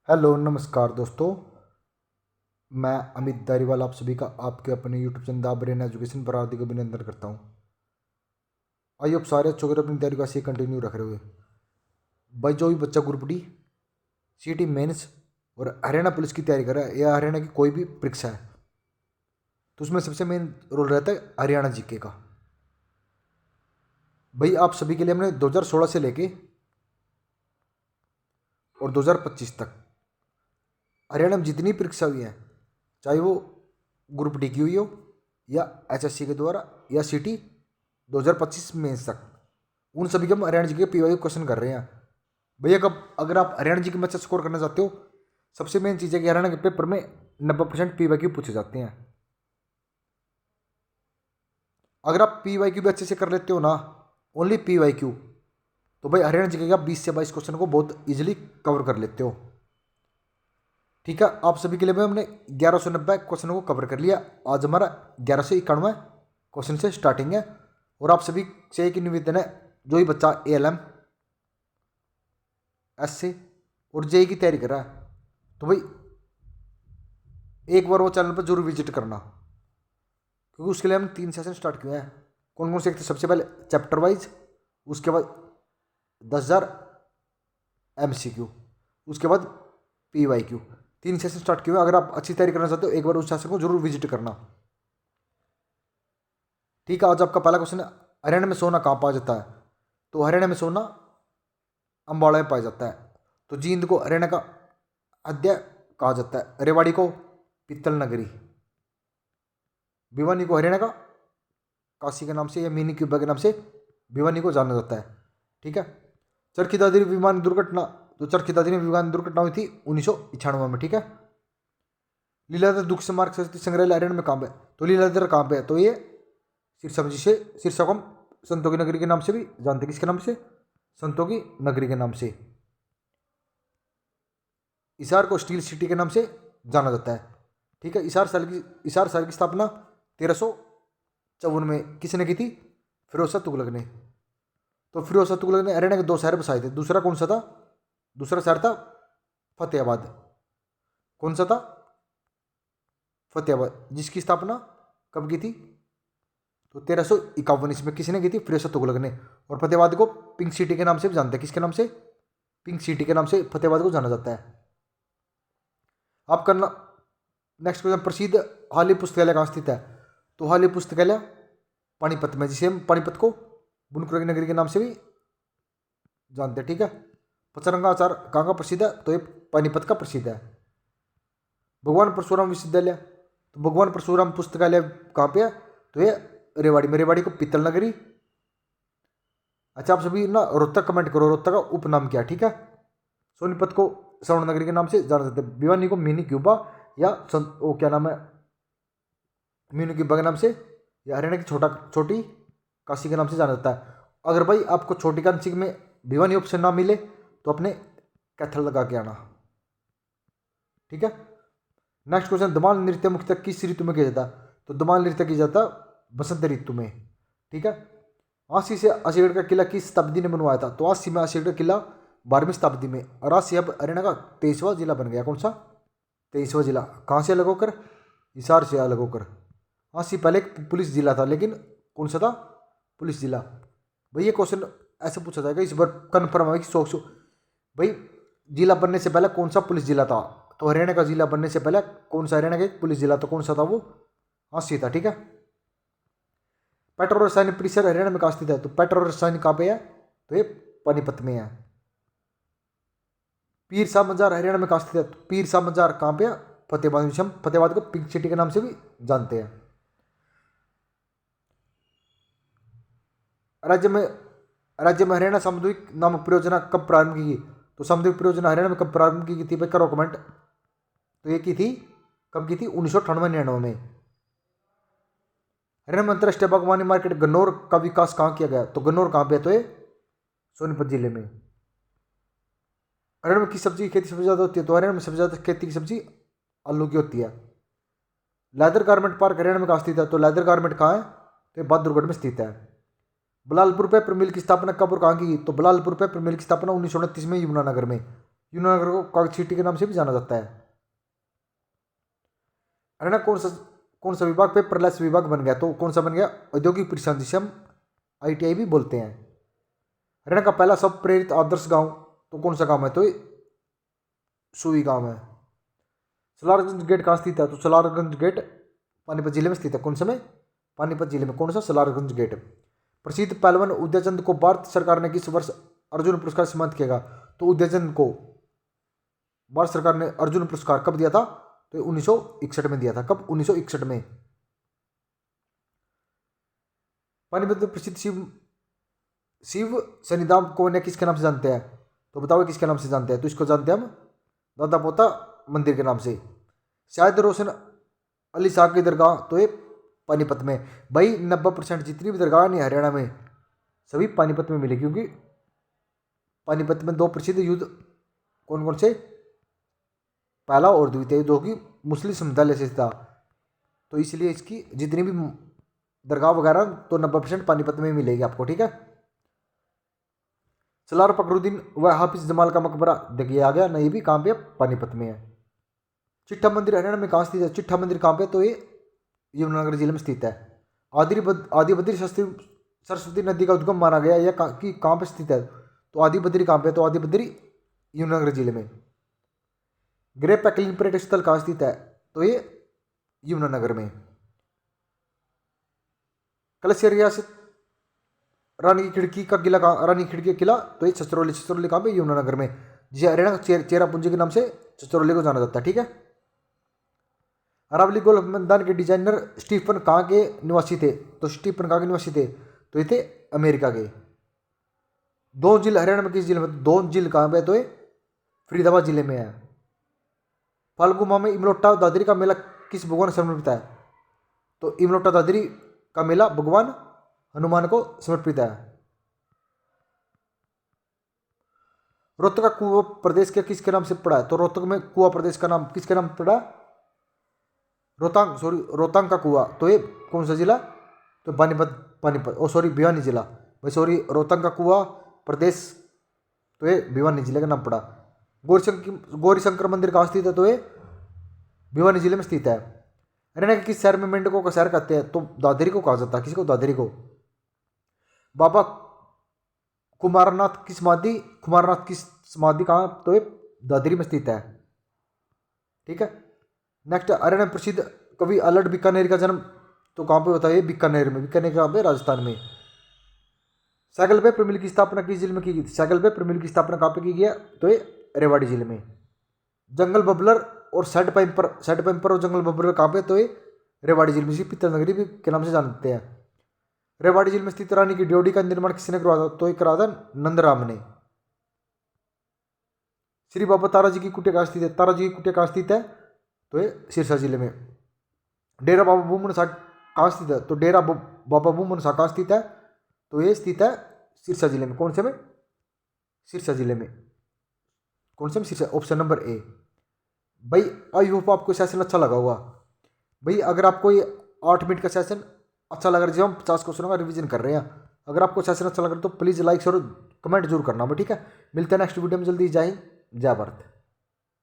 Hello नमस्कार दोस्तों। मैं अमित दारीवाल आप सभी का आपके अपने YouTube channel the brain education पर हार्दिक अभिनंदन करता हूं। आइए आप सारे अच्छों अपनी तैयारी का से कंटिन्यू रख रहे हुए भाई जो भी बच्चा ग्रुप डी सीटी मेंस और हरियाणा पुलिस की तैयारी कर रहा है या हरियाणा की कोई भी परीक्षा है तो उसमें सबसे मेन रोल रहता है हरियाणा जीके का। भाई आप सभी के लिए हमने 2016 से लेके और 2025 तक हरियाणा में जितनी परीक्षा हुई है, चाहे वो ग्रुप डी की हुई हो या एचएससी के द्वारा या सीटी 2025 मेंस तक, उन सभी के हम हरियाणा जी के पीवाई क्वेश्चन कर रहे हैं। भैया कब अगर आप हरियाणा जी के में अच्छा स्कोर करना चाहते हो, सबसे मेन चीज़ है कि हरियाणा के पेपर में 90% पीवाई पूछे जाते हैं। अगर आप पीवाई भी अच्छे से कर लेते हो ना, ओनली पीवाई तो भाई हरियाणा जी के आप 20 से 22 क्वेश्चन को बहुत इजीली कवर कर लेते हो। ठीक है, आप सभी के लिए में हमने 1190 क्वेश्चन को कवर कर लिया। आज हमारा 1191 क्वेश्चन से स्टार्टिंग है और आप सभी से एक निवेदन है, जो ही बच्चा एएलएम एस से और जेई की तैयारी कर रहा है तो भाई एक बार वो चैनल पर जरूर विजिट करना, क्योंकि उसके लिए हमने 3 सेशन स्टार्ट किए हैं। कौन कौन से? एक तो सबसे पहले चैप्टर वाइज, उसके बाद 10,000 MCQ, उसके बाद PYQ। 3 सेशन स्टार्ट किए हुए। अगर आप अच्छी तैयारी करना चाहते हो एक बार उस सेशन को जरूर विजिट करना। ठीक है, आज आपका पहला क्वेश्चन है, हरियाणा में सोना कहाँ पाया जाता है? तो हरियाणा में सोना अंबाला में पाया जाता है। तो जींद को हरियाणा का आद्य कहा जाता है। रेवाड़ी को पीतल नगरी। भिवानी को हरियाणा का काशी के नाम से या मिनी क्यूबा के नाम से भिवानी को जाना जाता है। ठीक है, चरखी दादरी विमान दुर्घटना, तो चरखी दादरी में विमान दुर्घटना हुई थी 1991 में। ठीक है, लीलाधर दुख स्मारक सरस्वती संग्रहालय हरियाणा में कहाँ पे? तो लीलाधर कहाँ पे है? तो ये सिरसा जी से, सिरसा को हम संतों की नगरी के नाम से भी जानते हैं। किसके नाम से? संतों की नगरी के नाम से। हिसार को स्टील सिटी के नाम से जाना जाता है। ठीक है, हिसार शहर की स्थापना 1354 में किसने की थी? फिरोज शाह तुगलक ने। तो फिरोज शाह तुगलक ने हरियाणा के 2 शहर बसाए थे। दूसरा कौन सा था? दूसरा शहर था फतेहाबाद। कौन सा था? फतेहाबाद, जिसकी स्थापना कब की थी? तो 1351 इसमें किसने की थी? फिरोज शाह तुगलक ने। और फतेहाबाद को पिंक सिटी के नाम से भी जानते हैं। किसके नाम से? पिंक सिटी के नाम से फतेहाबाद को जाना जाता है। आप करना नेक्स्ट क्वेश्चन, प्रसिद्ध हाली पुस्तकालय कहाँ स्थित है? तो हाली पुस्तकालय पानीपत में, जिसे हम पानीपत को बुनकुरा की नगरी के नाम से भी जानते हैं। ठीक है, पचरंगा आचार कहाँ का प्रसिद्ध है? तो ये पानीपत का प्रसिद्ध है। भगवान परशुराम विश्वविद्यालय, तो भगवान परशुराम पुस्तकालय कहाँ पे है? तो ये रेवाड़ी में। रेवाड़ी को पीतल नगरी। अच्छा, आप सभी ना रोहतक कमेंट करो, रोहतक का उपनाम क्या है? ठीक है, सोनीपत को स्वर्ण नगरी के नाम से जाना जाता है। भिवानी को मिनी क्यूबा या वो क्या नाम है, मिनी क्यूबा के नाम से, या हरियाणा की छोटी काशी के नाम से जाना जाता है। अगर भाई आपको छोटी काशी में भिवानी ऑप्शन ना मिले तो अपने कैथल लगा के आना। ठीक है, नेक्स्ट क्वेश्चन, धमाल नृत्य मुख्यतः किस ऋतु में किया जाता है? तो धमाल नृत्य किया जाता है बसंत ऋतु में। ठीक है, 80 से असीगढ़ का किला किस शताब्दी ने बनवाया था? तो 80 में असीगढ़ का किला 12वीं शताब्दी में। और 80 अब हरियाणा का 23वां जिला बन गया। कौन सा? 23वां जिला। कहाँ से अलग होकर? हिसार से अलग होकर। 80 पहले एक पुलिस जिला था, लेकिन कौन सा था? पुलिस जिला। भाई ये क्वेश्चन ऐसे पूछा जाएगा, इस बार कन्फर्म है कि 100 भाई जिला बनने से पहले कौन सा पुलिस जिला था? तो हरियाणा का जिला बनने से पहले कौन सा हरियाणा का एक पुलिस जिला था? कौन सा था वो? 80 था। ठीक है, पेट्रो रसायन परिसर हरियाणा में कहाँ स्थित है? तो पेट्रो रसायन कहाँ पे है? तो ये पानीपत में है। पीर शाह मजार हरियाणा में कहाँ स्थित है? तो पीर शाह मजार कहाँ पे है? फतेहाबाद में। हम फतेहाबाद को पिंक सिटी के नाम से भी जानते हैं। राज्य में राज्य में हरियाणा सामुदायिक नामक परियोजना कब प्रारंभ की गई? तो सामुदायिक परियोजना हरियाणा में कब प्रारंभ की गई थी? भाई करो कमेंट। तो ये की थी, कब की थी? 1998-99 में। हरियाणा में अंतरराष्ट्रीय बागवानी मार्केट गन्नौर का विकास कहाँ किया गया? तो गन्नौर कहाँ पे है? तो ये सोनीपत जिले में। हरियाणा में किस सब्जी की खेती सबसे ज्यादा होती है? तो हरियाणा में सबसे ज्यादा खेती की सब्जी आलू की होती है। लेदर गारमेंट पार्क हरियाणा में कहाँ स्थित है? तो लेदर गारमेंट कहाँ है? तो ये बहादुरगढ़ में स्थित है। बलालपुर पेपर मिल की स्थापना कब और कहाँ की? तो बलालपुर पेपर मिल की स्थापना 1929 में यमुनानगर में। यमुनानगर को कागज सिटी के नाम से भी जाना जाता है। हरियाणा कौन सा विभाग पेपरलेस विभाग बन गया? तो कौन सा बन गया? औद्योगिक परिसंघ, जिसे हम ITI भी बोलते हैं। हरियाणा का पहला सब प्रेरित आदर्श गांव तो कौन सा गांव है? तो सुई गांव है। सलारगंज गेट कहाँ स्थित है? तो सलारगंज गेट पानीपत जिले में स्थित है। कौन से में? पानीपत जिले में। कौन सा? सलारगंज गेट। प्रसिद्ध पहलवान उदयचंद को भारत सरकार ने किस वर्ष अर्जुन पुरस्कार से सम्मानित किया? तो उदयचंद को भारत सरकार ने अर्जुन पुरस्कार कब दिया था? तो 1961 में दिया था। कब? 1961 में। पानीपत में प्रसिद्ध शिव सन्निधान को ने किसके नाम से जानते हैं? तो बताओ किसके नाम से जानते हैं? तो इसको जानते हैं हम दादा पोता मंदिर के नाम से। शायद रोशन अली शाह की दरगाह तो ये पानीपत में। भाई 90% जितनी भी दरगाह नहीं हरियाणा में सभी पानीपत में मिले, क्योंकि पानीपत में 2 प्रसिद्ध युद्ध कौन कौन से? पहला और द्वितीय युद्ध की मुस्लिम समुदाय से था, तो इसलिए इसकी जितनी भी दरगाह वगैरह तो 90% पानीपत में मिलेगी आपको। ठीक है। सलार फखरुद्दीन व हाफिज जमाल का मकबरा देखिए आ गया ना, ये भी कहाँ पे? पानीपत में है। चिट्ठा मंदिर हरियाणा में कहाँ स्थित है? चिट्ठा मंदिर कहाँ पे? तो ये यमुनानगर जिले में स्थित है। आदिबद्री सरस्वती नदी का उद्गम माना गया या कहाँ पे स्थित है? तो आदिबद्री कहाँ पे? तो आदिबद्री यमुनानगर जिले में। ग्रे पैकलिंग पर्यटक स्थल कहाँ स्थित है? तो ये यमुनानगर में। कलश रियासत रानी की खिड़की का किला कहाँ? रानी की खिड़की का किला तो ये छछरौली कहाँ पे? यमुनानगर में, जिसे हरियाणा का चेरापूंजी के नाम से छछरौली को जाना जाता है। ठीक है। अरावली गोल्फ मैदान के डिजाइनर स्टीफन कहाँ के निवासी थे? तो स्टीफन कहाँ के निवासी थे? तो ये थे अमेरिका के। दोन झील हरियाणा में किस जिले में? दोन झील कहाँ पे? तो ये फरीदाबाद जिले में है। फाल्गु माह में इमलोटा दादरी का मेला किस भगवान को समर्पित है? तो इमलोटा दादरी का मेला भगवान हनुमान को समर्पित है। रोहतक का कुआ प्रदेश के किसके नाम से पड़ा है? तो रोहतक में कुआ प्रदेश का नाम किसके नाम पड़ा? रोहतांग का कुआ तो ये कौन सा जिला? तो भिवानी जिला। रोहतांग का कुआ प्रदेश तो ये भिवानी जिले का नाम पड़ा। गौरीशंकर मंदिर कहाँ स्थित है? तो ये भिवानी जिले में स्थित है। हरियाणा के किस शहर में मेंढकों का शहर कहते हैं? तो दादरी को कहा जाता है। किसको? दादरी को। बाबा कुमारनाथ की समाधि कहाँ? तो ये दादरी में स्थित है। ठीक है। नेक्स्ट, हरियाणा में प्रसिद्ध कवि अल्लड़ बीकानेर का जन्म तो कहाँ पे होता है? बीकानेर में। बीकानेर कहाँ पे? राजस्थान में। साइकिल पेपर मिल की स्थापना किस जिले में की गई? साइकिल पेपर मिल की स्थापना कहाँ पे की गई है? तो ये रेवाड़ी जिले में। जंगल बबलर और सेट पाइपर और जंगल बबलर कहाँ पे? तो ये रेवाड़ी जिले में, इसी पित्तल नगरी भी के नाम से जानते हैं। रेवाड़ी जिले में स्थित रानी की ड्योढ़ी का निर्माण किसने करवाया? तो ये करा था नंदराम ने। श्री बाबा ताराजी की कुटिया कहाँ स्थित है? ताराजी की कुटिया कहाँ स्थित है? तो ये सिरसा जिले में। डेरा बाबा बूमन शाह कहाँ स्थित है? तो डेरा बाबा बूमन शाह कहाँ स्थित है? तो ये स्थित है सिरसा जिले में। कौन से में? सिरसा जिले में। कौन से में? सिरसा। Option number A. भाई आई होप आपको सेशन अच्छा लगा होगा। भाई अगर आपको ये 8 मिनट का सेशन अच्छा लग रहा है, जब हम 50 क्वेश्चनों का रिवीजन कर रहे हैं, अगर आपको सेशन अच्छा लग रहा है तो प्लीज़ लाइक और कमेंट जरूर करना। ठीक है। मिलते हैं नेक्स्ट वीडियो में जल्दी। जय हिंद, जय भारत।